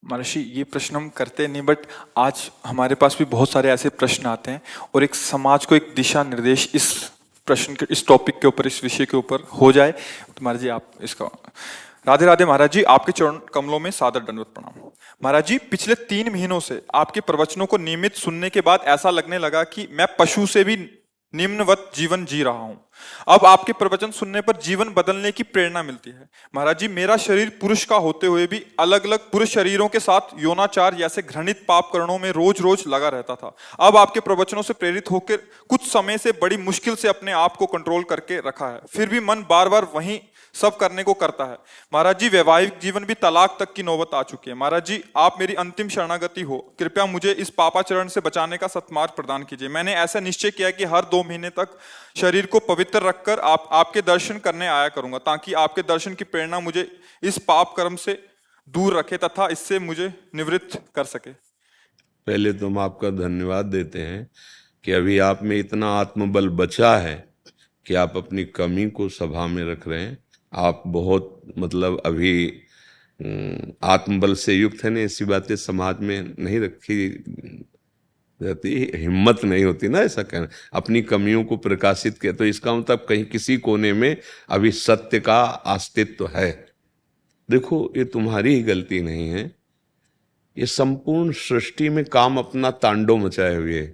महर्षि, ये प्रश्न हम करते नहीं, बट आज हमारे पास भी बहुत सारे ऐसे प्रश्न आते हैं और एक समाज को एक दिशा निर्देश इस प्रश्न के, इस टॉपिक के ऊपर, इस विषय के ऊपर हो जाए। तो महाराज जी, आप इसका राधे राधे। महाराज जी, आपके चरण कमलों में सादर दंडवत प्रणाम। महाराज जी, पिछले 3 महीनों से आपके प्रवचनों को नियमित सुनने के बाद ऐसा लगने लगा कि मैं पशु से भी निम्नवत जीवन जी रहा हूं। अब आपके प्रवचन सुनने पर जीवन बदलने की प्रेरणा मिलती है। महाराज जी, मेरा शरीर पुरुष का होते हुए भी अलग अलग पुरुष शरीरों के साथ यौनाचार जैसे घृणित पाप कर्णों में रोज रोज लगा रहता था। अब आपके प्रवचनों से प्रेरित होकर कुछ समय से बड़ी मुश्किल से अपने आप को कंट्रोल करके रखा है, फिर भी मन बार बार वही सब करने को करता है। महाराज जी, वैवाहिक जीवन भी तलाक तक की नौबत आ चुकी है। महाराज जी, आप मेरी अंतिम शरणागति हो, कृपया मुझे इस पापाचरण से बचाने का सत्मार्ग प्रदान कीजिए। मैंने ऐसा निश्चय किया कि हर 2 महीने तक शरीर को पवित्र रखकर आपके दर्शन करने आया करूंगा, ताकि आपके दर्शन की प्रेरणा मुझे इस पाप कर्म से दूर रखे तथा इससे मुझे निवृत्त कर सके। पहले तो हम आपका धन्यवाद देते हैं कि अभी आप में इतना आत्मबल बचा है कि आप अपनी कमी को सभा में रख रहे हैं। आप बहुत मतलब अभी आत्मबल से युक्त है ना, ऐसी बातें समाज में नहीं रखी जाती, हिम्मत नहीं होती ना ऐसा कहना, अपनी कमियों को प्रकाशित किया। तो इसका मतलब कहीं किसी कोने में अभी सत्य का अस्तित्व है। देखो, ये तुम्हारी ही गलती नहीं है, ये संपूर्ण सृष्टि में काम अपना तांडव मचाए हुए है।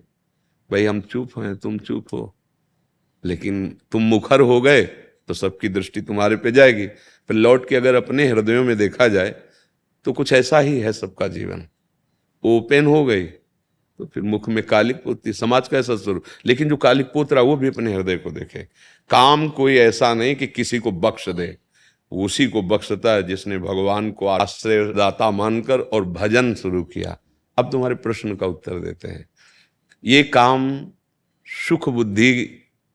भाई हम चुप हैं, तुम चुप हो, लेकिन तुम मुखर हो गए तो सबकी दृष्टि तुम्हारे पे जाएगी। फिर लौट के अगर अपने हृदयों में देखा जाए तो कुछ ऐसा ही है सबका जीवन। ओपन हो गई तो फिर मुख में कालिक पोती, समाज का ऐसा स्वरूप। लेकिन जो कालिक पोत रहा वो भी अपने हृदय को देखे। काम कोई ऐसा नहीं कि किसी को बख्श दे, उसी को बख्शता है जिसने भगवान को आश्रयदाता मानकर और भजन शुरू किया। अब तुम्हारे प्रश्न का उत्तर देते हैं। ये काम सुख बुद्धि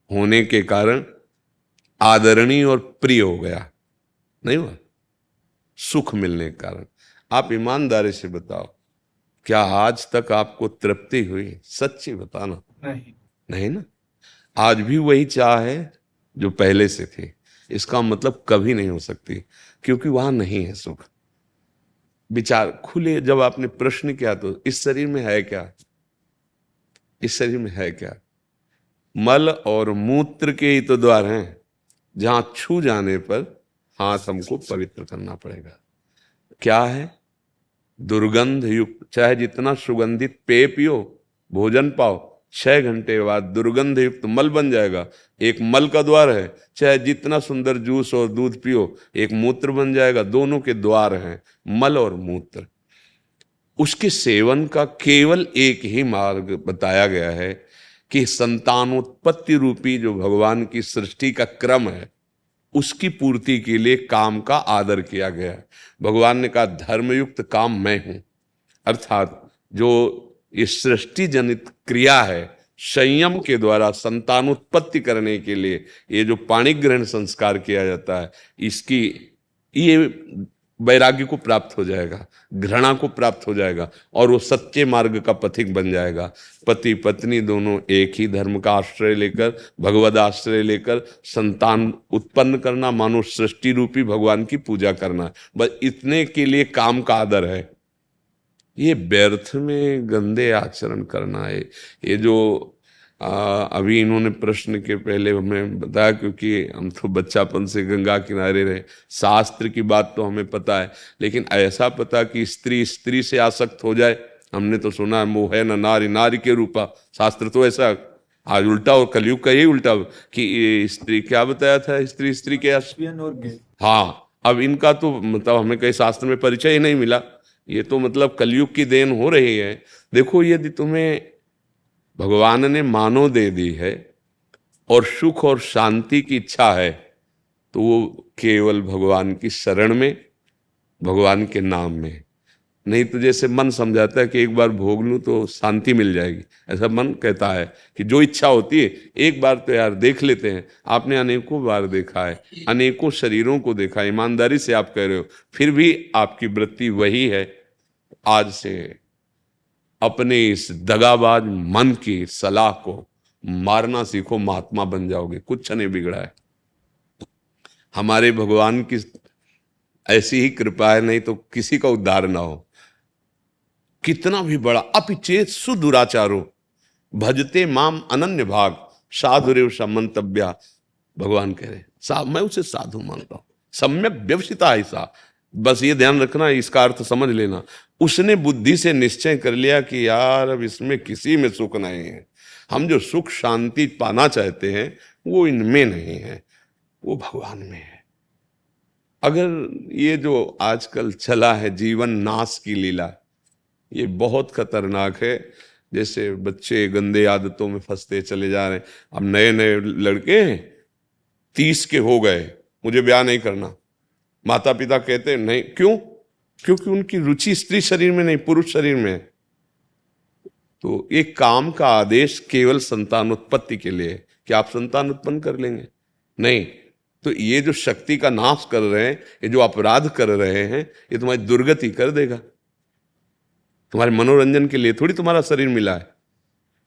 होने के कारण आदरणीय और प्रिय हो गया, नहीं हुआ? सुख मिलने के कारण। आप ईमानदारी से बताओ, क्या आज तक आपको तृप्ति हुई? सच्ची बताना। नहीं ना? आज भी वही चाह है जो पहले से थी। इसका मतलब कभी नहीं हो सकती, क्योंकि वहां नहीं है सुख। विचार खुले, जब आपने प्रश्न किया तो इस शरीर में है क्या? इस शरीर में है क्या? मल और मूत्र के ही तो द्वार हैं, जहां छू जाने पर हाथ हमको पवित्र करना पड़ेगा। क्या है? दुर्गंध युक्त, चाहे जितना सुगंधित पेय पियो, भोजन पाओ, 6 घंटे बाद दुर्गंध युक्त मल बन जाएगा। एक मल का द्वार है। चाहे जितना सुंदर जूस और दूध पियो, एक मूत्र बन जाएगा। दोनों के द्वार हैं, मल और मूत्र। उसके सेवन का केवल एक ही मार्ग बताया गया है कि संतानोत्पत्ति रूपी जो भगवान की सृष्टि का क्रम है, उसकी पूर्ति के लिए काम का आदर किया गया है। भगवान ने कहा धर्मयुक्त काम मैं हूं, अर्थात जो ये सृष्टि जनित क्रिया है, संयम के द्वारा संतानोत्पत्ति करने के लिए ये जो पाणी ग्रहण संस्कार किया जाता है, इसकी ये वैराग्य को प्राप्त हो जाएगा, घृणा को प्राप्त हो जाएगा, और वो सच्चे मार्ग का पथिक बन जाएगा। पति पत्नी दोनों एक ही धर्म का आश्रय लेकर, भगवद आश्रय लेकर संतान उत्पन्न करना, मानो सृष्टि रूपी भगवान की पूजा करना, बस इतने के लिए काम का आदर है। ये व्यर्थ में गंदे आचरण करना है। ये जो अभी इन्होंने प्रश्न के पहले हमें बताया, क्योंकि हम तो बच्चापन से गंगा किनारे रहे, शास्त्र की बात तो हमें पता है, लेकिन ऐसा पता कि स्त्री स्त्री से आसक्त हो जाए, हमने तो सुना है मोह है न नारी नारी के रूपा। शास्त्र तो ऐसा, आज उल्टा, और कलयुग का यही उल्टा कि स्त्री, क्या बताया था, स्त्री स्त्री के हाँ, अब इनका तो मतलब हमें कहीं शास्त्र में परिचय ही नहीं मिला। ये तो मतलब कलयुग की देन हो रही है। देखो, यदि तुम्हें भगवान ने मानव दे दी है और सुख और शांति की इच्छा है, तो वो केवल भगवान की शरण में, भगवान के नाम में। नहीं तो जैसे मन समझाता है कि एक बार भोग लूं तो शांति मिल जाएगी, ऐसा मन कहता है कि जो इच्छा होती है एक बार तो यार देख लेते हैं। आपने अनेकों बार देखा है, अनेकों शरीरों को देखा है, ईमानदारी से आप कह रहे हो, फिर भी आपकी वृत्ति वही है। आज से अपने इस दगाबाज मन की सलाह को मारना सीखो, महात्मा बन जाओगे। कुछ नहीं बिगड़ा है। हमारे भगवान की ऐसी ही कृपा है, नहीं तो किसी का उद्धार ना हो। कितना भी बड़ा अपिचेत सुदुराचारो भजते माम अनन्य भाग साधुरेव समंतव्या। भगवान कह रहे मैं उसे साधु मानता हूं, सम्यक व्यवसिता ऐसा। बस ये ध्यान रखना, इसका अर्थ समझ लेना। उसने बुद्धि से निश्चय कर लिया कि यार अब इसमें किसी में सुख नहीं है, हम जो सुख शांति पाना चाहते हैं वो इनमें नहीं है, वो भगवान में है। अगर ये जो आजकल चला है जीवन नाश की लीला, ये बहुत खतरनाक है। जैसे बच्चे गंदे आदतों में फंसते चले जा रहे हैं। अब नए नए लड़के 30 के हो गए, मुझे ब्याह नहीं करना, माता पिता कहते हैं नहीं। क्यों? क्योंकि उनकी रुचि स्त्री शरीर में नहीं, पुरुष शरीर में है। तो एक काम का आदेश केवल संतानोत्पत्ति के लिए है कि आप संतान उत्पन्न कर लेंगे, नहीं। तो ये जो शक्ति का नाश कर रहे हैं, ये जो अपराध कर रहे हैं, ये तुम्हारी दुर्गति कर देगा। तुम्हारे मनोरंजन के लिए थोड़ी तुम्हारा शरीर मिला है।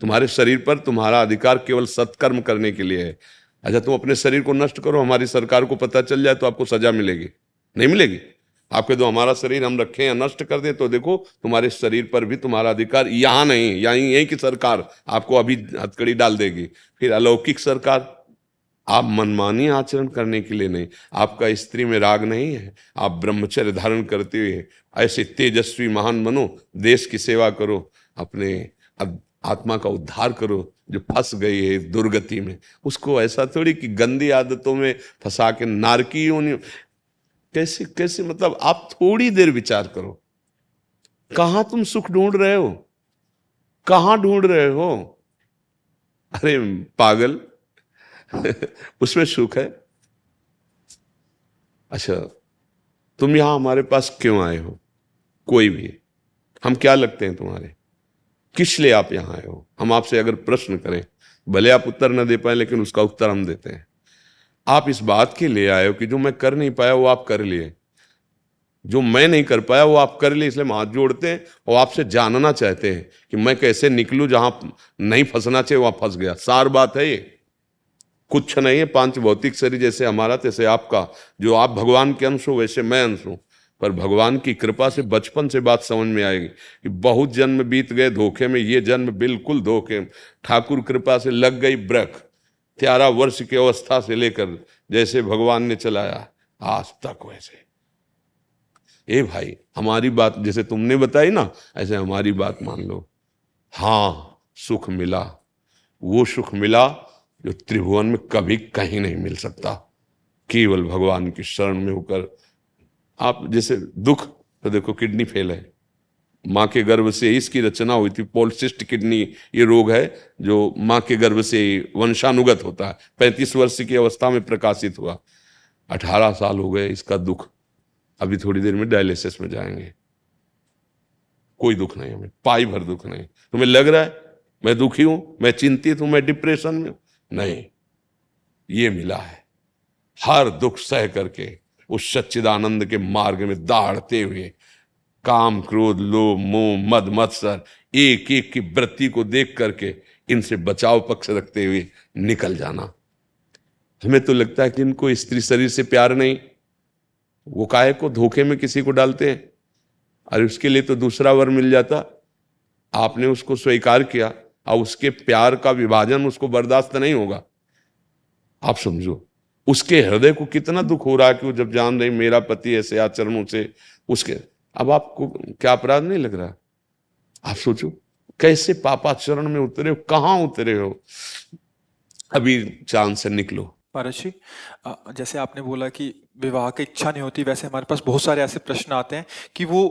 तुम्हारे शरीर पर तुम्हारा अधिकार केवल सत्कर्म करने के लिए है। अच्छा, तुम अपने शरीर को नष्ट करो, हमारी सरकार को पता चल जाए तो आपको सजा मिलेगी? नहीं मिलेगी। आप कह दो हमारा शरीर हम रखें या नष्ट कर दें, तो देखो तुम्हारे शरीर पर भी तुम्हारा अधिकार यहां नहीं, यहीं की सरकार आपको अभी हथकड़ी डाल देगी। फिर अलौकिक सरकार, आप मनमानी आचरण करने के लिए नहीं, आपका स्त्री में राग नहीं है, आप ब्रह्मचर्य धारण करते हुए ऐसे तेजस्वी महान बनो, देश की सेवा करो, अपने आत्मा का उद्धार करो। जो फंस गई है दुर्गति में, उसको ऐसा थोड़ी कि गंदी आदतों में फंसा के नारकी योनि। कैसे कैसे, मतलब आप थोड़ी देर विचार करो, कहां तुम सुख ढूंढ रहे हो, कहां ढूंढ रहे हो? अरे पागल, उसमें सुख है। अच्छा, तुम यहां हमारे पास क्यों आए हो? कोई भी, हम क्या लगते हैं तुम्हारे? किस लिए आप यहां आए हो? हम आपसे अगर प्रश्न करें, भले आप उत्तर न दे पाए, लेकिन उसका उत्तर हम देते हैं। आप इस बात के लिए आए हो कि जो मैं कर नहीं पाया वो आप कर लिए, जो मैं नहीं कर पाया वो आप कर लिए। इसलिए हम हाथ जोड़ते हैं और आपसे जानना चाहते हैं कि मैं कैसे निकलूं, जहां नहीं फंसना चाहिए वहां फंस गया। सार बात है ये, कुछ नहीं है। पांच भौतिक शरीर जैसे हमारा तैसे आपका, जो आप भगवान के अंश हो वैसे मैं अंश हूं। पर भगवान की कृपा से बचपन से बात समझ में आएगी कि बहुत जन्म बीत गए धोखे में, ये जन्म बिल्कुल धोखे। ठाकुर कृपा से लग गई ब्रक। 13 वर्ष की अवस्था से लेकर जैसे भगवान ने चलाया आज तक वैसे। ए भाई, हमारी बात जैसे तुमने बताई ना, ऐसे हमारी बात मान लो। हाँ, सुख मिला, वो सुख मिला जो त्रिभुवन में कभी कहीं नहीं मिल सकता, केवल भगवान की शरण में होकर। आप जैसे दुख, तो देखो किडनी फेल है, माँ के गर्भ से इसकी रचना हुई थी। पॉलिसिस्ट किडनी ये रोग है जो माँ के गर्भ से वंशानुगत होता है। 35 वर्ष की अवस्था में प्रकाशित हुआ, 18 साल हो गए इसका दुख। अभी थोड़ी देर में डायलिसिस में जाएंगे। कोई दुख नहीं हमें, पाई भर दुख नहीं। तुम्हें लग रहा है मैं दुखी हूं, मैं चिंतित हूं, मैं डिप्रेशन में? नहीं, ये मिला है। हर दुख सह करके उस सच्चिदानंद के मार्ग में दौड़ते हुए, काम क्रोध लोभ मोह मद मत्सर एक एक की वृत्ति को देख करके इनसे बचाव पक्ष रखते हुए निकल जाना। हमें तो लगता है कि इनको स्त्री शरीर से प्यार नहीं, वो काहे को धोखे में किसी को डालते हैं। अरे उसके लिए तो दूसरा वर मिल जाता, आपने उसको स्वीकार किया, और उसके प्यार का विभाजन उसको बर्दाश्त नहीं होगा। आप समझो उसके हृदय को कितना दुख हो रहा है कि वो जब जान रही मेरा पति ऐसे आचरणों से उसके, अब आपको क्या अपराध नहीं लग रहा? आप सोचो कैसे पापाचरण में उतरे हो, कहां उतरे हो। अभी चांद से निकलो। महाराज जी, जैसे आपने बोला कि विवाह की इच्छा नहीं होती, वैसे हमारे पास बहुत सारे ऐसे प्रश्न आते हैं कि वो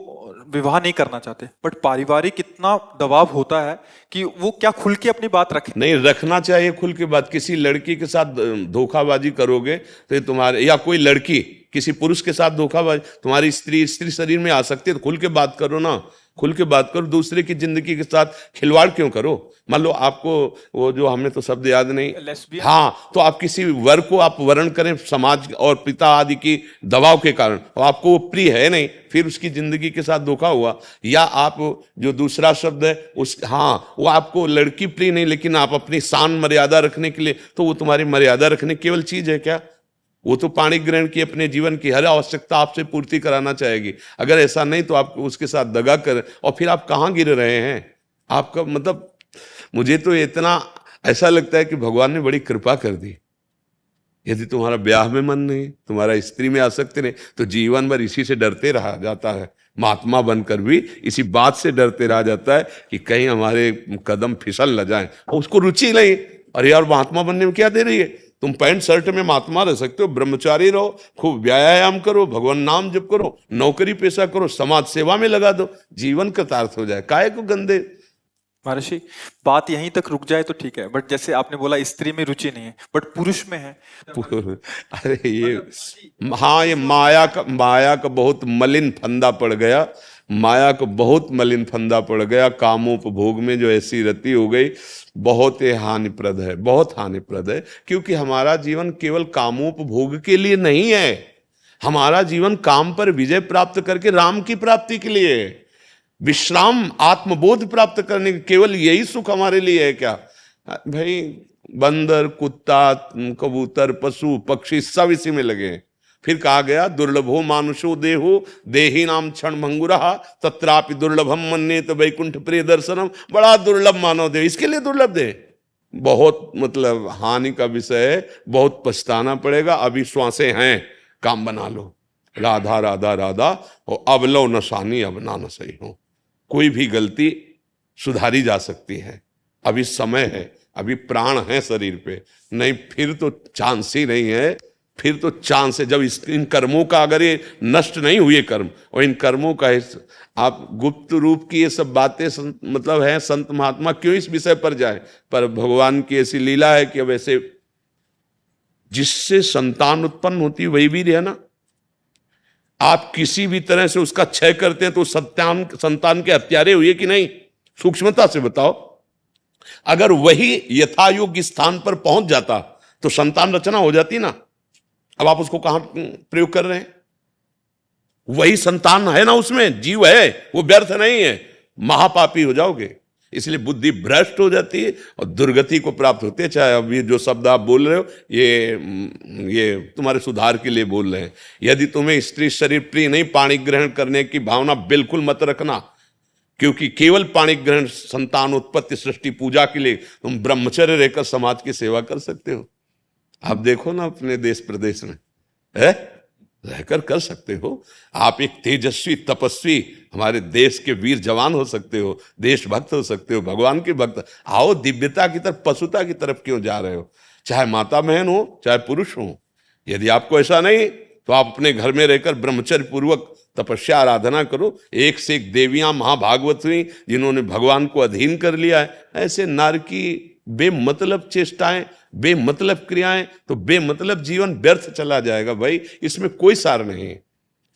विवाह नहीं करना चाहते, बट पारिवारिक इतना दबाव होता है कि वो क्या खुल के अपनी बात रखें? नहीं, रखना चाहिए खुल के बात। किसी लड़की के साथ धोखाबाजी करोगे तो ये तुम्हारे, या कोई लड़की किसी पुरुष के साथ धोखाबाजी, तुम्हारी स्त्री शरीर में आ सकती है, तो खुल के बात करो ना, खुल के बात करो। दूसरे की जिंदगी के साथ खिलवाड़ क्यों करो? मान लो आपको वो जो, हमें तो शब्द याद नहीं, हाँ, तो आप किसी वर को आप वर्ण करें समाज और पिता आदि की दबाव के कारण, और आपको वो प्रिय है नहीं, फिर उसकी जिंदगी के साथ धोखा हुआ। या आप जो दूसरा शब्द है उस, हाँ, वो आपको लड़की प्रिय नहीं, लेकिन आप अपनी शान मर्यादा रखने के लिए, तो वो तुम्हारी मर्यादा रखने केवल चीज है क्या? वो तो पाणी ग्रहण की अपने जीवन की हर आवश्यकता आपसे पूर्ति कराना चाहेगी। अगर ऐसा नहीं तो आप उसके साथ दगा कर, और फिर आप कहाँ गिर रहे हैं? आपका मतलब, मुझे तो इतना ऐसा लगता है कि भगवान ने बड़ी कृपा कर दी। यदि तुम्हारा ब्याह में मन नहीं, तुम्हारा स्त्री में आसक्ति नहीं, तो जीवन भर इसी से डरते रहा जाता है। महात्मा बनकर भी इसी बात से डरते रहा जाता है कि कहीं हमारे कदम फिसल न जाएं, और उसको रुचि नहीं। अरे यार, महात्मा बनने में क्या दे रही है? तुम पैंट शर्ट में महात्मा रह सकते हो, ब्रह्मचारी रहो, खूब व्यायाम करो, भगवान नाम जप करो, नौकरी पेशा करो, समाज सेवा में लगा दो, जीवन कृतार्थ हो जाए। काहे को गंदे? महर्षि, बात यहीं तक रुक जाए तो ठीक है, बट जैसे आपने बोला स्त्री में रुचि नहीं है बट पुरुष में है। अरे ये, हाँ, ये माया का बहुत मलिन फंदा पड़ गया। माया को बहुत मलिन फंदा पड़ गया। कामोपभोग में जो ऐसी रति हो गई, बहुत ही हानिप्रद है, बहुत हानिप्रद है। क्योंकि हमारा जीवन केवल कामोपभोग के लिए नहीं है, हमारा जीवन काम पर विजय प्राप्त करके राम की प्राप्ति के लिए है। विश्राम, आत्मबोध प्राप्त करने के, केवल यही सुख हमारे लिए है क्या? भाई, बंदर, कुत्ता, कबूतर, पशु पक्षी सब इसी में लगे हैं। फिर कहा गया, दुर्लभो मानुषो देहो देही नाम क्षण भंगुरहा तत्रापि दुर्लभम मन्येत वैकुंठ प्रिय दर्शनम। बड़ा दुर्लभ मानव देह, इसके लिए दुर्लभ देह बहुत मतलब हानि का विषय है, बहुत पछताना पड़ेगा। अभी श्वासें हैं, काम बना लो। राधा राधा राधा, और अब लो नशानी अब ना न सही हो। कोई भी गलती सुधारी जा सकती है, अभी समय है, अभी प्राण है शरीर पे, नहीं फिर तो चांस ही नहीं है। फिर तो चांस है, जब इन कर्मों का, अगर ये नष्ट नहीं हुए कर्म, और इन कर्मों का आप गुप्त रूप की ये सब बातें मतलब है, संत महात्मा क्यों इस विषय पर जाए? पर भगवान की ऐसी लीला है कि अब ऐसे जिससे संतान उत्पन्न होती है वही वीर है ना। आप किसी भी तरह से उसका क्षय करते हैं तो संतान के हत्यारे हुए कि नहीं? सूक्ष्मता से बताओ। अगर वही यथायोग्य स्थान पर पहुंच जाता तो संतान रचना हो जाती ना। अब आप उसको कहां प्रयोग कर रहे हैं? वही संतान है ना, उसमें जीव है, वो व्यर्थ नहीं है। महापापी हो जाओगे, इसलिए बुद्धि भ्रष्ट हो जाती है और दुर्गति को प्राप्त होती है। चाहे अब ये जो शब्द आप बोल रहे हो, ये तुम्हारे सुधार के लिए बोल रहे हैं। यदि तुम्हें स्त्री शरीर प्रिय नहीं, पाणी ग्रहण करने की भावना बिल्कुल मत रखना, क्योंकि केवल पाणी ग्रहण, संतान उत्पत्ति, सृष्टि पूजा के लिए तुम ब्रह्मचर्य रहकर समाज की सेवा कर सकते हो। आप देखो ना अपने देश प्रदेश में है, रहकर कर सकते हो। आप एक तेजस्वी तपस्वी हमारे देश के वीर जवान हो सकते हो, देशभक्त हो सकते हो, भगवान के भक्त। आओ, दिव्यता की तरफ, पशुता की तरफ क्यों जा रहे हो? चाहे माता बहन हो, चाहे पुरुष हो। यदि आपको ऐसा नहीं तो आप अपने घर में रहकर ब्रह्मचर्य पूर्वक तपस्या आराधना करो। एक से एक देवियां महाभागवत हुई जिन्होंने भगवान को अधीन कर लिया है। ऐसे नर की बेमतलब चेष्टाएं, बेमतलब क्रियाएं, तो बेमतलब जीवन व्यर्थ चला जाएगा। भाई, इसमें कोई सार नहीं।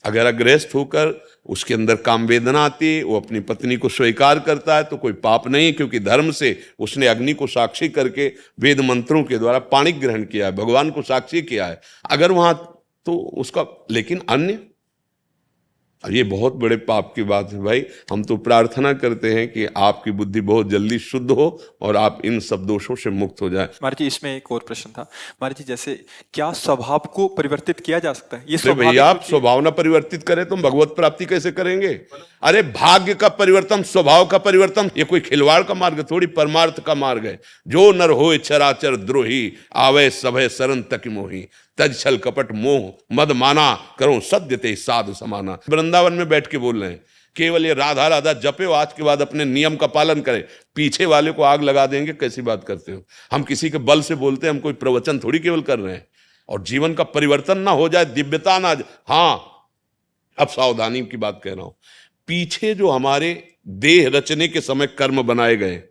अगर अग्रस्त होकर उसके अंदर काम वेदना आती है, वो अपनी पत्नी को स्वीकार करता है, तो कोई पाप नहीं, क्योंकि धर्म से उसने अग्नि को साक्षी करके वेद मंत्रों के द्वारा पाणी ग्रहण किया है, भगवान को साक्षी किया है। अगर वहां तो उसका, लेकिन अन्य, ये बहुत बड़े पाप की बात है। भाई, हम तो प्रार्थना करते हैं कि आपकी बुद्धि बहुत जल्दी शुद्ध हो और आप इन सब दोषों से मुक्त हो जाए। महाराज जी, इसमें एक और प्रश्न था। महाराज जी, जैसे क्या स्वभाव को परिवर्तित किया जा सकता है? ये अरे भैया, आप स्वभाव ना परिवर्तित करें तो भगवत प्राप्ति कैसे करेंगे? अरे भाग्य का परिवर्तन, स्वभाव का परिवर्तन, ये कोई खिलवाड़ का मार्ग थोड़ी, परमार्थ का मार्ग है। जो नर होए चराचर द्रोही, आवे सभय शरण तक मोही, तज छल कपट मोह मद माना, करो सद्य ते साधु समाना। वृंदावन में बैठ के बोल रहे हैं, केवल ये राधा राधा जपे हो, आज के बाद अपने नियम का पालन करें। पीछे वाले को आग लगा देंगे, कैसी बात करते हो? हम किसी के बल से बोलते हैं, हम कोई प्रवचन थोड़ी केवल कर रहे हैं। और जीवन का परिवर्तन ना हो जाए, दिव्यता ना। हाँ, अब सावधानी की बात कह रहा हूं। पीछे जो हमारे देह रचने के समय कर्म बनाए गए,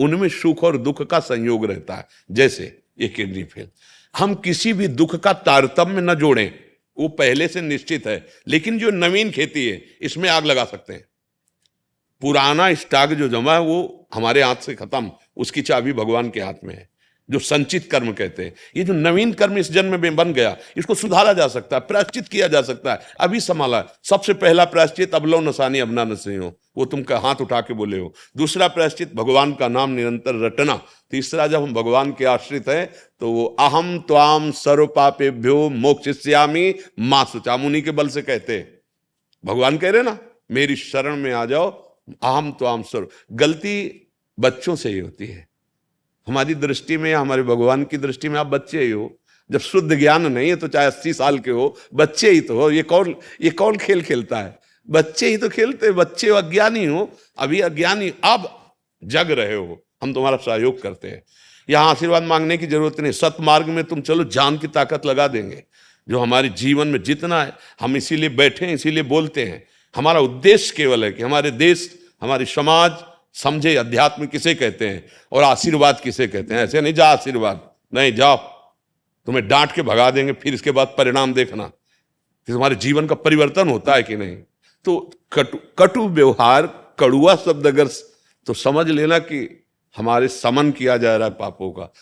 उनमें सुख और दुख का संयोग रहता है। जैसे ये किडनी फेल, हम किसी भी दुख का तारतम्य न जोड़ें, वो पहले से निश्चित है। लेकिन जो नवीन खेती है, इसमें आग लगा सकते हैं। पुराना स्टॉक जो जमा है वो हमारे हाथ से खत्म, उसकी चाबी भगवान के हाथ में है। जो संचित कर्म कहते हैं। ये जो नवीन कर्म इस जन्म में बन गया, इसको सुधारा जा सकता है, प्रायश्चित किया जा सकता है। अभी संभाला। सबसे पहला प्रायश्चित अबलो नसानी अबना नसनी हो, वो तुम का हाथ उठा के बोले हो। दूसरा प्रायश्चित भगवान का नाम निरंतर रटना। तीसरा, जब हम भगवान के आश्रित हैं तो वो अहम त्वाम सर्व पापेभ्यो मोक्षयिष्यामि मा शुचा, मुनि के बल से कहते हैं। भगवान कह रहे ना, मेरी शरण में आ जाओ, अहम त्वाम सर्व। गलती बच्चों से ही होती है। हमारी दृष्टि में, हमारे भगवान की दृष्टि में आप बच्चे ही हो। जब शुद्ध ज्ञान नहीं है तो चाहे 80 साल के हो, बच्चे ही तो हो। ये कौन खेल खेलता है? बच्चे ही तो खेलते हैं। बच्चे अज्ञानी हो, अभी अज्ञानी, अब जग रहे हो, हम तुम्हारा सहयोग करते हैं। यहां आशीर्वाद मांगने की जरूरत नहीं। सतमार्ग में तुम चलो, जान की ताकत लगा देंगे। जो हमारे जीवन में जितना है, हम इसीलिए बैठे हैं, इसीलिए बोलते हैं। हमारा उद्देश्य केवल है कि हमारे देश, हमारी समाज समझे अध्यात्म किसे कहते हैं और आशीर्वाद किसे कहते हैं। ऐसे नहीं जा आशीर्वाद, नहीं जाओ, तुम्हें डांट के भगा देंगे, फिर इसके बाद परिणाम देखना कि तुम्हारे जीवन का परिवर्तन होता है कि नहीं। तो कटु व्यवहार, कड़ुआ शब्द अगर तो समझ लेना कि हमारे समन किया जा रहा है पापों का।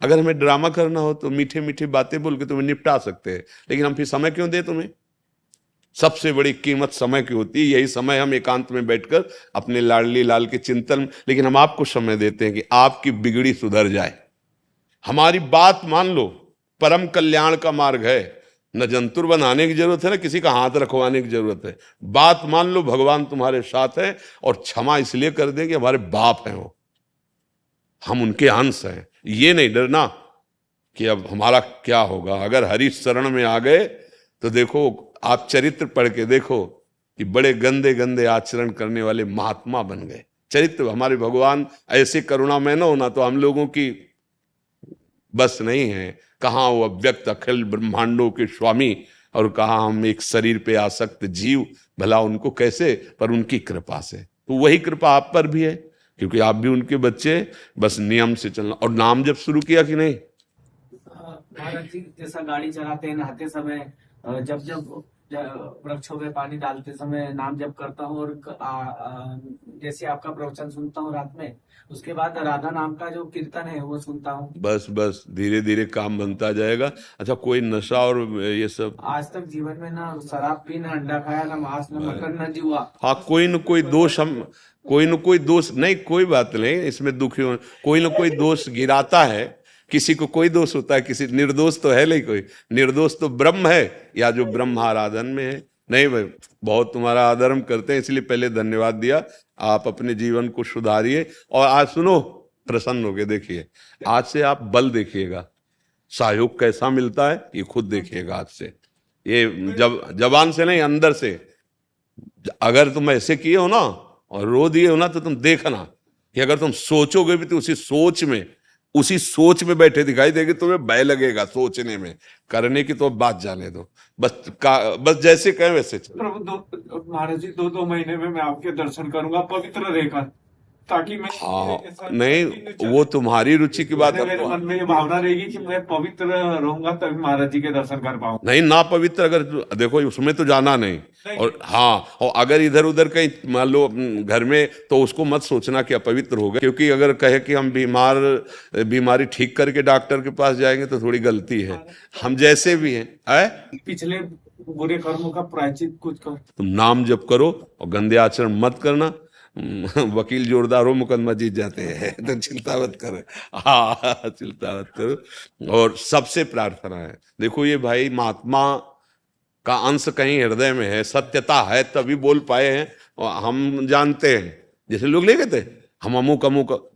अगर हमें ड्रामा करना हो तो मीठे मीठे बातें बोल के तुम्हें निपटा सकते हैं, लेकिन हम फिर समय क्यों दें तुम्हें? सबसे बड़ी कीमत समय की होती है। यही समय हम एकांत में बैठकर अपने लाडली लाल के चिंतन, लेकिन हम आपको समय देते हैं कि आपकी बिगड़ी सुधर जाए। हमारी बात मान लो, परम कल्याण का मार्ग है। न जंतुर बनाने की जरूरत है, ना किसी का हाथ रखवाने की जरूरत है। बात मान लो, भगवान तुम्हारे साथ है, और क्षमा इसलिए कर दें कि हमारे बाप हैं वो, हम उनके अंश हैं। ये नहीं डरना कि अब हमारा क्या होगा। अगर हरि शरण में आ गए तो देखो, आप चरित्र पढ़ के देखो कि बड़े गंदे गंदे आचरण करने वाले महात्मा बन गए। चरित्र, हमारे भगवान ऐसे करुणामय न होना तो हम लोगों की बस नहीं है। कहाँ वो अव्यक्त अखिल ब्रह्मांडों के स्वामी, और कहाँ हम एक शरीर पे आसक्त जीव। भला उनको कैसे? पर उनकी कृपा से। तो वही कृपा आप पर भी है, क्योंकि आप भी उनके बच्चे। बस नियम से चलना। और नाम जब शुरू किया कि नहीं? महाराज जी, जैसा गाड़ी चलाते हैं, नहाते समय, जब वृक्षों में पानी डालते समय नाम जप करता हूँ, और जैसे आपका प्रवचन सुनता हूँ रात में, उसके बाद राधा नाम का जो कीर्तन है वो सुनता हूँ। बस धीरे धीरे काम बनता जाएगा। अच्छा, कोई नशा और ये सब? आज तक जीवन में ना शराब पी, ना अंडा खाया, ना मांस, ना मटन, ना जुआ। हाँ, कोई न कोई दोष नहीं, कोई बात नहीं, इसमें दुखी हो। कोई न कोई दोष गिराता है। किसी को कोई दोष होता है, किसी निर्दोष तो है नहीं कोई। निर्दोष तो ब्रह्म है, या जो ब्रह्म आराधन में है। नहीं भाई, बहुत तुम्हारा आदर हम करते हैं, इसलिए पहले धन्यवाद दिया। आप अपने जीवन को सुधारिए। और आज सुनो, प्रसन्न होके देखिए, आज से आप बल देखिएगा, सहयोग कैसा मिलता है ये खुद देखिएगा आज से। ये जब जबान से नहीं, अंदर से। अगर तुम ऐसे किए हो ना और रो दिए हो ना, तो तुम देखना कि अगर तुम सोचोगे भी तो उसी सोच में बैठे दिखाई देगी। तुम्हें भय लगेगा सोचने में, करने की तो बात जाने दो। बस जैसे कहें वैसे चलो। प्रभु, महाराज जी, 2 महीने में मैं आपके दर्शन करूंगा पवित्र रहकर, ताकि मैं नहीं, वो तुम्हारी रुचि की बात है। मेरे मन में ये भावना रहेगी कि मैं पवित्र रहूंगा तभी महाराज जी के दर्शन कर पाऊँ। नहीं, ना पवित्र अगर देखो, उसमें तो जाना नहीं। और हाँ, और अगर इधर उधर कहीं मान लो घर में, तो उसको मत सोचना कि अपवित्र हो गए। क्योंकि अगर कहे कि हम बीमारी ठीक करके डॉक्टर के पास जाएंगे तो थोड़ी गलती है। हम जैसे भी हैं, पिछले बुरे कर्मों का प्रायश्चित कुछ कर। तुम नाम जप करो और गंदे आचरण मत करना। वकील जोरदार हो, मुकदमा जीत जाते हैं। तो चिंता मत करो। हाँ, चिंता मत करो। और सबसे प्रार्थना है, देखो ये भाई महात्मा का अंश कहीं हृदय में है, सत्यता है, तभी बोल पाए हैं। और हम जानते हैं, जैसे लोग ले गए थे, हम अमुक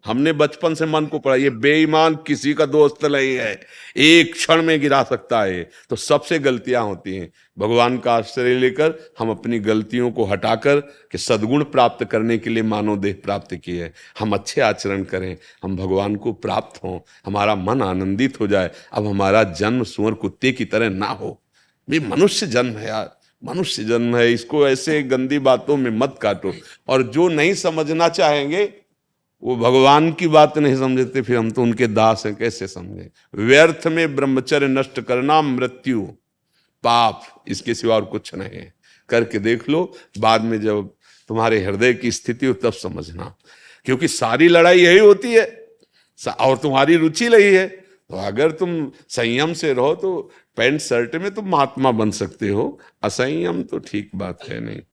हमने बचपन से मन को पढ़ा, ये बेईमान किसी का दोस्त नहीं है, एक क्षण में गिरा सकता है। तो सबसे गलतियां होती हैं। भगवान का आश्रय लेकर हम अपनी गलतियों को हटाकर कि सद्गुण प्राप्त करने के लिए मानव देह प्राप्त किए है। हम अच्छे आचरण करें, हम भगवान को प्राप्त हों, हमारा मन आनंदित हो जाए। अब हमारा जन्म सुअर कुत्ते की तरह ना हो। ये मनुष्य जन्म है यार, मनुष्य जन्म है। इसको ऐसे गंदी बातों में मत काटो। और जो नहीं समझना चाहेंगे वो भगवान की बात नहीं समझते, फिर हम तो उनके दास हैं, कैसे समझे? व्यर्थ में ब्रह्मचर्य नष्ट करना मृत्यु पाप, इसके सिवा और कुछ नहीं है। करके देख लो, बाद में जब तुम्हारे हृदय की स्थिति हो तब समझना। क्योंकि सारी लड़ाई यही होती है और तुम्हारी रुचि रही है, तो अगर तुम संयम से रहो तो पैंट शर्ट में तुम महात्मा बन सकते हो। असंयम तो ठीक बात है नहीं।